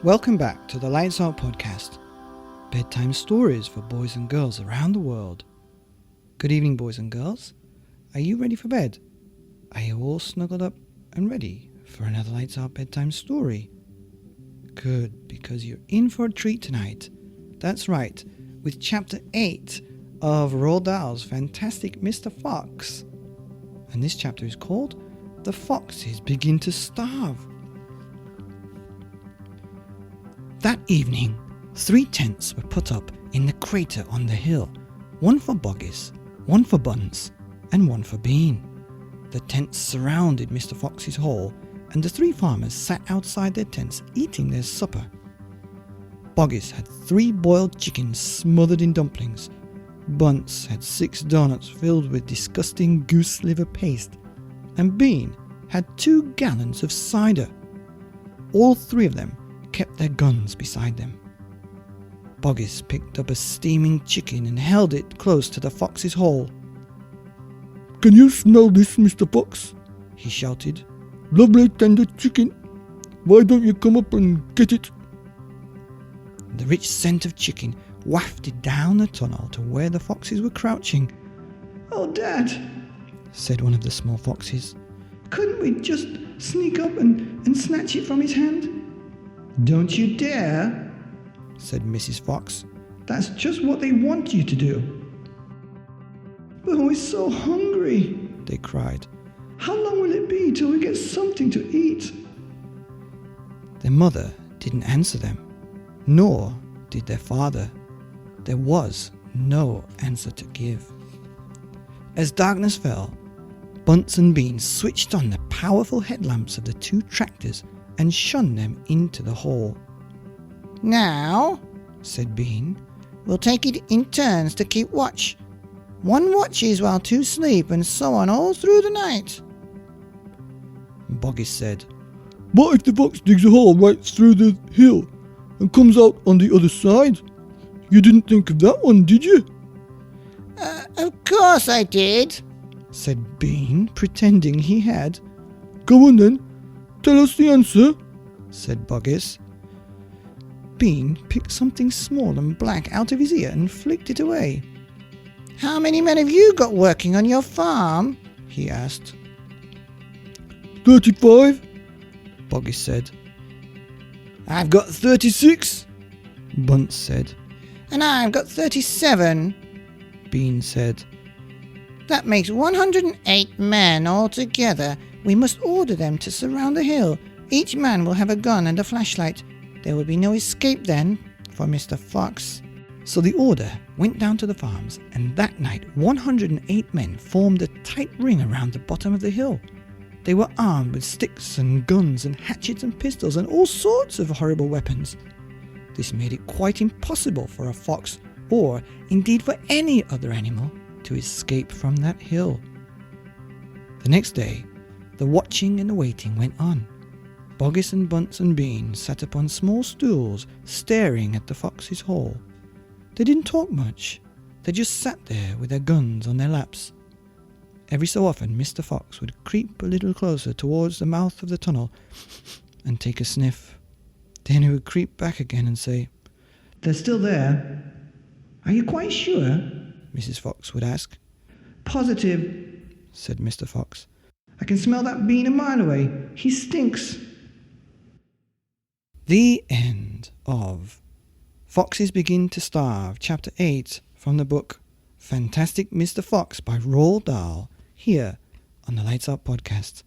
Welcome back to the Lights Out podcast, bedtime stories for boys and girls around the world. Good evening, boys and girls. Are you ready for bed? Are you all snuggled up and ready for another Lights Out bedtime story? Good, because you're in for a treat tonight. That's right, with chapter 8 of Roald Dahl's fantastic Mr. Fox. And this chapter is called The Foxes Begin to Starve. That evening, 3 tents were put up in the crater on the hill, one for Boggis, one for Buns, and one for Bean. The tents surrounded Mr. Fox's hole, and the 3 farmers sat outside their tents eating their supper. Boggis had 3 boiled chickens smothered in dumplings. Bunce had 6 donuts filled with disgusting goose liver paste, and Bean had 2 gallons of cider. All 3 of them kept their guns beside them. Boggis picked up a steaming chicken and held it close to the fox's hole. "Can you smell this, Mr. Fox?" he shouted. "Lovely tender chicken. Why don't you come up and get it?" The rich scent of chicken wafted down the tunnel to where the foxes were crouching. "Oh, Dad," said one of the small foxes. "couldn't we just sneak up and snatch it from his hand?" "Don't you dare," said Mrs. Fox. "That's just what they want you to do." "But we're so hungry," they cried. "How long will it be till we get something to eat?" Their mother didn't answer them, nor did their father. There was no answer to give. As darkness fell, Bunce and Bean switched on the powerful headlamps of the 2 tractors and shone them into the hole. "Now," said Bean, "we'll take it in turns to keep watch. 1 watches while 2 sleep, and so on all through the night." Boggis said, "What if the fox digs a hole right through the hill and comes out on the other side? You didn't think of that one, did you?" Of course I did," said Bean, pretending he had. "Go on then, tell us the answer," said Boggis. Bean picked something small and black out of his ear and flicked it away. "How many men have you got working on your farm?" he asked. 35, Boggis said. "I've got 36, Bunce said. "And I've got 37. Bean said. "That makes 108 men altogether. We must order them to surround the hill. Each man will have a gun and a flashlight. There will be no escape then for Mr. Fox." So the order went down to the farms, and that night 108 men formed a tight ring around the bottom of the hill. They were armed with sticks and guns and hatchets and pistols and all sorts of horrible weapons. This made it quite impossible for a fox, or indeed for any other animal, to escape from that hill. The next day, the watching and the waiting went on. Boggis and Bunce and Bean sat upon small stools, staring at the fox's hole. They didn't talk much. They just sat there with their guns on their laps. Every so often, Mr. Fox would creep a little closer towards the mouth of the tunnel and take a sniff. Then he would creep back again and say, "They're still there. Are you quite sure?" Mrs. Fox would ask. "Positive," said Mr. Fox. "I can smell that Bean a mile away. He stinks." The end of Foxes Begin to Starve, Chapter 8 from the book Fantastic Mr. Fox by Roald Dahl, here on the Lights Out podcast.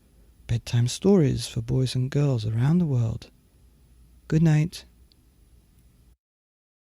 Bedtime stories for boys and girls around the world. Good night.